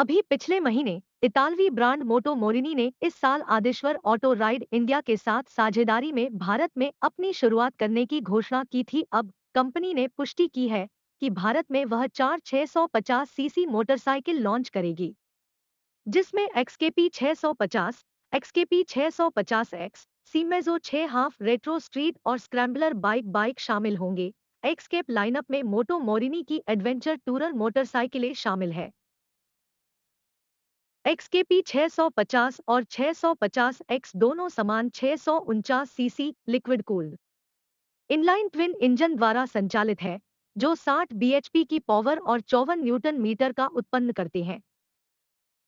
अभी पिछले महीने इतालवी ब्रांड मोटो मोरिनी ने इस साल आदेश्वर ऑटो राइड इंडिया के साथ साझेदारी में भारत में अपनी शुरुआत करने की घोषणा की थी। अब कंपनी ने पुष्टि की है कि भारत में वह 650 सीसी मोटरसाइकिल लॉन्च करेगी, जिसमें एक्सकेपी 650, एक्सकेपी 650 एक्स, सीमेजो 6 हाफ रेट्रो स्ट्रीट और स्क्रैम्बलर बाइक बाइक शामिल होंगे। एक्सकेप लाइनअप में मोटो मोरिनी की एडवेंचर टूरर मोटरसाइकिलें शामिल है। एक्सकेपी 650 और 650 एक्स दोनों समान 649 CC liquid cooled inline twin engine द्वारा संचालित है, जो 60 बीएचपी की पावर और 54 न्यूटन मीटर का उत्पन्न करते हैं।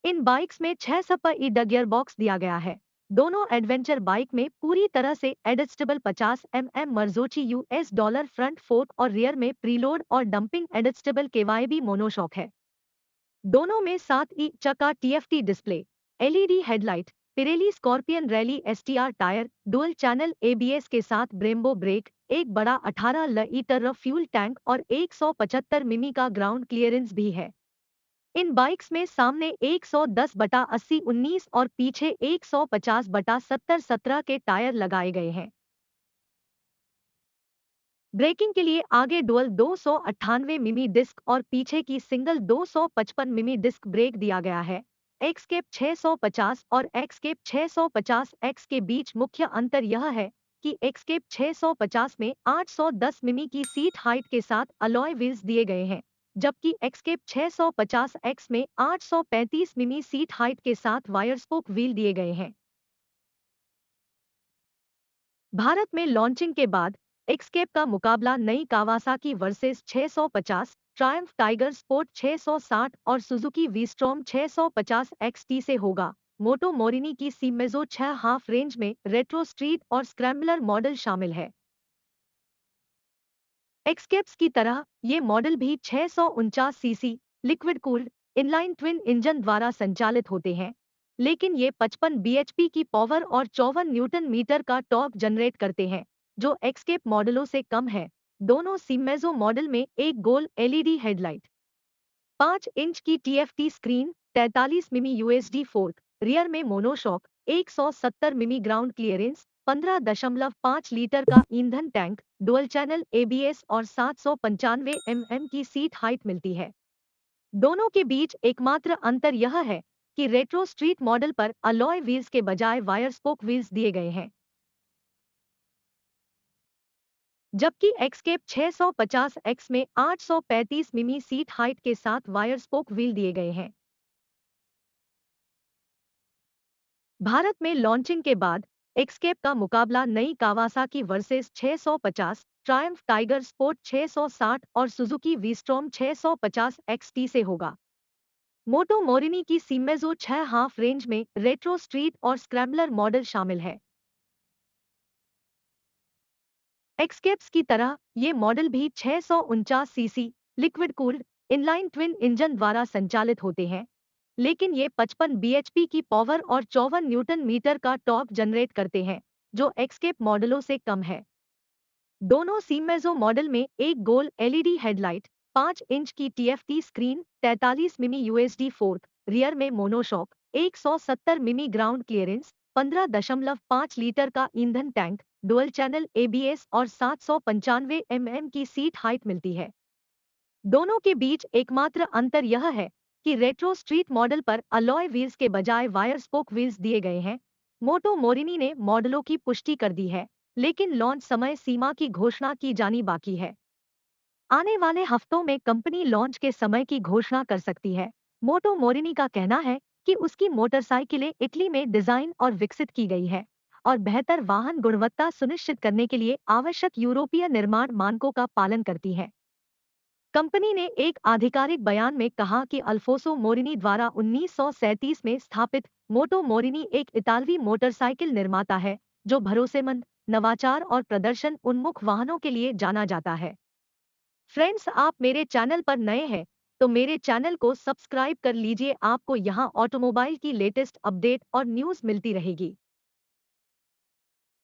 इन बाइक्स में 6 स्पीड गियरबॉक्स दिया गया है। दोनों एडवेंचर बाइक में पूरी तरह से adjustable 50 Marzocchi US dollar front fork और रियर में प्रीलोड और डंपिंग एडजस्टेबल केवाईबी मोनोशॉक है। दोनों में 7 चक्का TFT display, LED headlight, Pirelli Scorpion rally STR tyre, dual channel ABS के साथ ब्रेम्बो ब्रेक, एक बड़ा 18 लीटर फ्यूल टैंक और 175 मिमी का ग्राउंड क्लियरेंस भी है। इन बाइक्स में सामने 110/80-19 और पीछे 150/70-17 के टायर लगाए गए हैं। ब्रेकिंग के लिए आगे डुअल 298 मिमी डिस्क और पीछे की सिंगल 255 मिमी डिस्क ब्रेक दिया गया है। एक्सकेप 650 और एक्सकेप 650 एक्स के बीच मुख्य अंतर यह है कि एक्सकेप 650 में 810 मिमी की सीट हाइट के साथ अलॉय व्हील्स दिए गए हैं, जबकि एक्सकेप 650 एक्स में 835 मिमी सीट हाइट के साथ वायर स्पोक व्हील दिए गए हैं। भारत में लॉन्चिंग के बाद एक्सकेप का मुकाबला नई Kawasaki versus 650, Triumph tiger sport 660 और सुजुकी वीस्ट्रॉम 650 एक्सटी से होगा। मोटो मोरिनी की सीमेजो 6 हाफ रेंज में रेट्रो स्ट्रीट और स्क्रैम्बलर मॉडल शामिल है। एक्सकेप्स की तरह ये मॉडल भी 649 CC liquid cooled inline twin engine द्वारा संचालित होते हैं, लेकिन ये 55 बीएचपी की पावर और 54 न्यूटन मीटर का टॉर्क जनरेट करते हैं, जो एक्सकेप मॉडलों से कम है। दोनों सीमेजो मॉडल में एक गोल एलईडी हेडलाइट, 5 इंच की टीएफटी स्क्रीन, 43 मिमी यूएसडी फोर्क, रियर में मोनोशॉक, 170 मिमी ग्राउंड क्लियरेंस, 15.5 लीटर का ईंधन टैंक, डुअल चैनल एबीएस और 795 एमएम की सीट हाइट मिलती है। दोनों के बीच एकमात्र अंतर यह है कि रेट्रो स्ट्रीट मॉडल पर अलॉय व्हील्स के बजाय वायर स्पोक व्हील्स दिए गए हैं, जबकि एक्सकेप 650 एक्स में 835 मिमी सीट हाइट के साथ वायर स्पोक व्हील दिए गए हैं। भारत में लॉन्चिंग के बाद एक्सकेप का मुकाबला नई Kawasaki versus 650, Triumph tiger sport 660 और सुजुकी वीस्ट्रॉम 650 एक्सटी से होगा। मोटो मोरिनी की सीमेजो 6 हाफ रेंज में रेट्रो स्ट्रीट और स्क्रैम्बलर मॉडल शामिल है। एक्सकेप्स की तरह ये मॉडल भी 649 CC liquid cooled inline twin engine द्वारा संचालित होते हैं, लेकिन ये 55 बीएचपी की पावर और 54 न्यूटन मीटर का टॉर्क जनरेट करते हैं, जो एक्सकेप मॉडलों से कम है। दोनों सीमेजो मॉडल में एक गोल एलईडी हेडलाइट, 5 इंच की टीएफटी स्क्रीन, 43 मिमी यूएसडी फोर्क, रियर में मोनोशॉक, 170 मिमी ग्राउंड क्लियरेंस, 15.5 लीटर का ईंधन टैंक, डुअल चैनल एबीएस और 795 एमएम की सीट हाइट मिलती है। दोनों के बीच एकमात्र अंतर यह है कि रेट्रो स्ट्रीट मॉडल पर अलॉय व्हील्स के बजाय वायर स्पोक व्हील्स दिए गए हैं। मोटो मोरिनी ने मॉडलों की पुष्टि कर दी है, लेकिन लॉन्च समय सीमा की घोषणा की जानी बाकी है। आने वाले हफ्तों में कंपनी लॉन्च के समय की घोषणा कर सकती है। मोटो मोरिनी का कहना है कि उसकी मोटरसाइकिलें इटली में डिजाइन और विकसित की गई है और बेहतर वाहन गुणवत्ता सुनिश्चित करने के लिए आवश्यक यूरोपीय निर्माण मानकों का पालन करती है। कंपनी ने एक आधिकारिक बयान में कहा कि अल्फोसो मोरिनी द्वारा 1937 में स्थापित मोटो मोरिनी एक इतालवी मोटरसाइकिल निर्माता है, जो भरोसेमंद, नवाचार और प्रदर्शन उन्मुख वाहनों के लिए जाना जाता है। फ्रेंड्स, आप मेरे चैनल पर नए हैं तो मेरे चैनल को सब्सक्राइब कर लीजिए। आपको यहाँ ऑटोमोबाइल की लेटेस्ट अपडेट और न्यूज़ मिलती रहेगी।